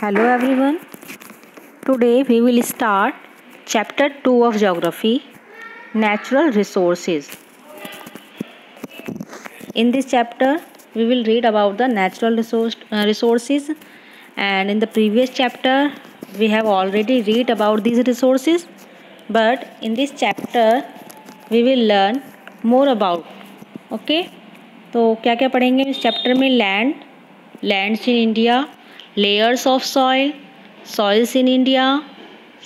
Hello everyone. Today we will start chapter 2 of geography, natural resources. In this chapter we will read about the natural resources, and in the previous chapter we have already read about these resources, but in this chapter we will learn more about. Okay, तो क्या क्या पढ़ेंगे इस chapter में? Lands in India, layers of soils in India,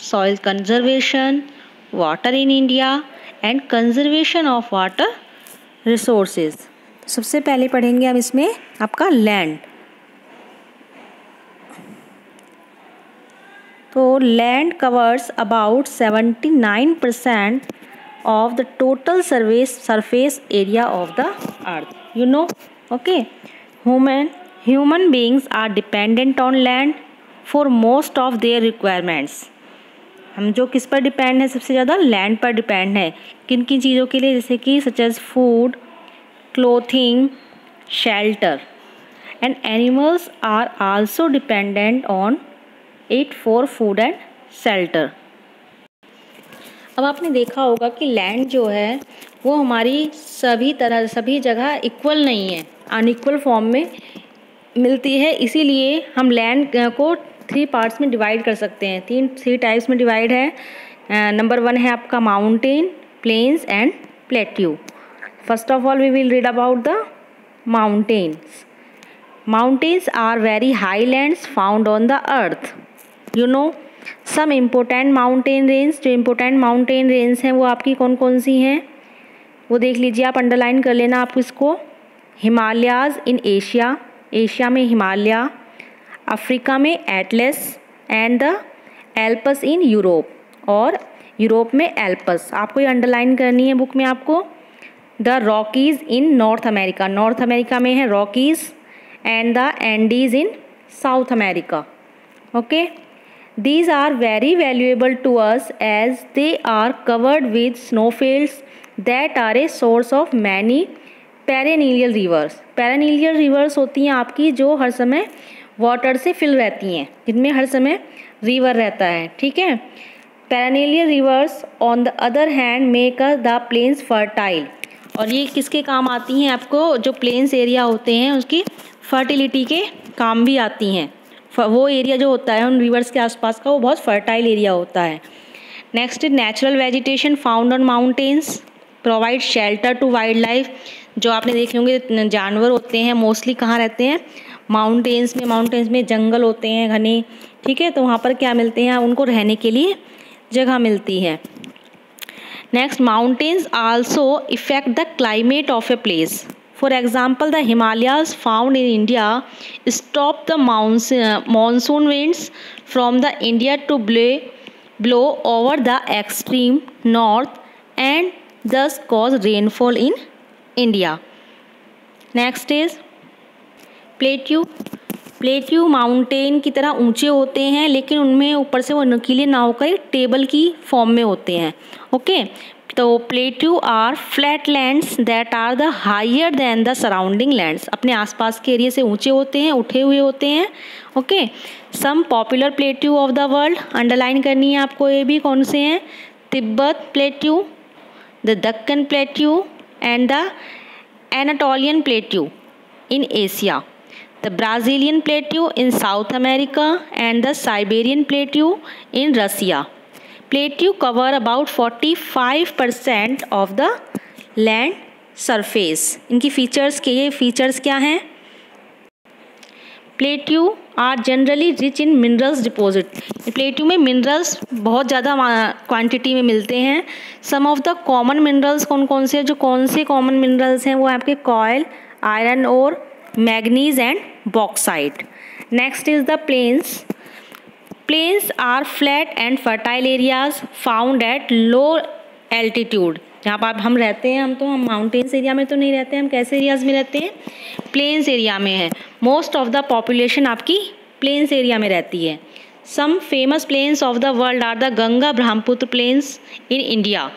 soil conservation, water in India and conservation of water resources. सबसे पहले पढ़ेंगे हम इसमें आपका लैंड. तो land covers about 79% of the total surface area of the earth. You know, okay. Human beings are dependent on land for most of their requirements. हम जो किस पर डिपेंड है? सबसे ज़्यादा लैंड पर डिपेंड है. किन किन चीज़ों के लिए? जैसे कि such as food, clothing, shelter. And animals are also dependent on it for food and shelter. अब आपने देखा होगा कि लैंड जो है वो हमारी सभी जगह इक्वल नहीं है, अनइक्वल फॉर्म में मिलती है. इसीलिए हम लैंड को 3 पार्ट्स में डिवाइड कर सकते हैं. 3 टाइप्स में डिवाइड है. नंबर 1 है आपका mountain, plains and plateau. First of all we will read about the mountains. Mountains are very high lands found on the earth. You know some important mountain range. जो important mountain range हैं वो आपकी कौन कौन सी हैं वो देख लीजिए, आप अंडरलाइन कर लेना आप इसको. हिमालयाज इन एशिया में हिमालय, अफ्रीका में Atlas and the Alps in Europe, और यूरोप में एल्पस. आपको ये अंडरलाइन करनी है बुक में आपको. The Rockies in north America में है Rockies, and the Andes in south America. Okay, these are very valuable to us as they are covered with snowfields that are a source of many perennial rivers. perennial rivers होती हैं आपकी जो हर समय water से fill रहती हैं, जिनमें हर समय रिवर रहता है. ठीक है. perennial rivers on the other hand make the plains fertile. और ये किसके काम आती हैं? आपको जो प्लेन्स एरिया होते हैं उसकी फर्टिलिटी के काम भी आती हैं. वो एरिया जो होता है उन रिवर्स के आसपास का वो बहुत फर्टाइल एरिया होता है. Next, natural vegetation found on mountains provide shelter to wildlife. जो आपने देखे होंगे जानवर होते हैं मोस्टली कहाँ रहते हैं? माउंटेन्स में जंगल होते हैं घने. ठीक है, तो वहाँ पर क्या मिलते हैं? उनको रहने के लिए जगह मिलती है. Next, mountains also effect the climate of a place. For example, the Himalayas found in India stop the monsoon winds from the India to blow over the extreme north and thus cause rainfall in India. Next is plateau mountain की तरह ऊंचे होते हैं, लेकिन उनमें ऊपर से वो नुकीले ना होकर टेबल की फॉर्म में होते हैं. ओके, तो plateau are flat lands that are the higher than the surrounding lands. अपने आसपास के एरिया से ऊंचे होते हैं, उठे हुए होते हैं. Okay, some popular plateau of the world underline करनी है आपको. ये भी कौन से हैं? Tibet plateau, the Deccan plateau and the Anatolian plateau in Asia, the Brazilian plateau in South America and the Siberian plateau in Russia. Plateau cover about 45% of the land surface. इनकी features क्या हैं? Plateau are generally rich in minerals deposit. Plateau में minerals बहुत ज़्यादा quantity में मिलते हैं. Some of the common minerals कौन से हैं? जो कौन से कॉमन मिनरल्स हैं वो आपके कॉयल, आयरन और manganese and bauxite. Next is the plains. Plains are flat and fertile areas found at low altitude. जहाँ पर हम रहते हैं, हम माउंटेन्स एरिया में तो नहीं रहते हैं. हम कैसे एरियाज में रहते हैं? प्लेन्स एरिया में है. मोस्ट ऑफ द पॉपुलेशन आपकी प्लेन्स एरिया में रहती है. Some famous plains of the world are the Ganga Brahmaputra plains in India,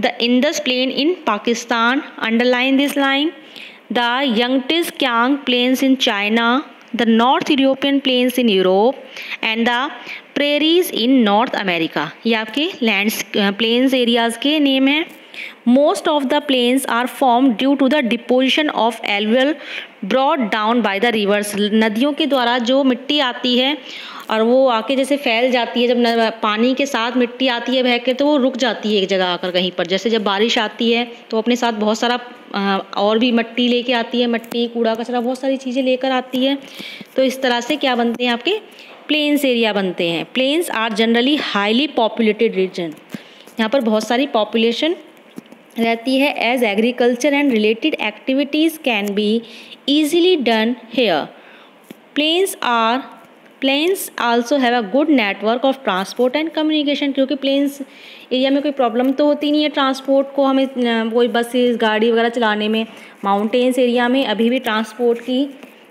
the Indus plain in Pakistan, underline this line, the Yangtze Kiang Plains in China, the North European plains in Europe and the prairies in North America। ये आपके lands planes areas के name हैं। Most of the plains are formed due to the deposition of alluvial brought down by the rivers। नदियों के द्वारा जो मिट्टी आती है और वो आके जैसे फैल जाती है, जब पानी के साथ मिट्टी आती है बह के तो वो रुक जाती है एक जगह आकर कहीं पर। जैसे जब बारिश आती है तो अपने साथ बहुत सारा और भी मिट्टी लेके आती है, मिट्टी कूड़ा कचरा बहुत सारी चीज़ें लेकर आती है। तो इस तरह से क्या बनते हैं आपके प्लेन्स एरिया बनते हैं। Plains are generally highly populated region. यहाँ पर बहुत सारी पॉपुलेशन रहती है। As agriculture and related activities can be easily done here. Plains also have a good network of transport and communication. क्योंकि प्लेन्स एरिया में कोई प्रॉब्लम तो होती नहीं है ट्रांसपोर्ट को, हमें कोई बसेस गाड़ी वगैरह चलाने में। माउंटेन्स एरिया में अभी भी ट्रांसपोर्ट की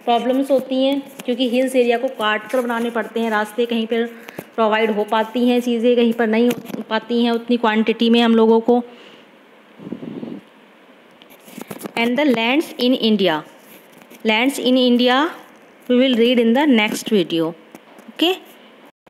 प्रॉब्लम्स होती हैं क्योंकि हिल्स एरिया को काट कर बनाने पड़ते हैं रास्ते। कहीं पर प्रोवाइड हो पाती हैं चीज़ें, कहीं पर नहीं हो पाती हैं उतनी क्वान्टिटी में हम लोगों को। And the lands in India we will read in the next video. Okay.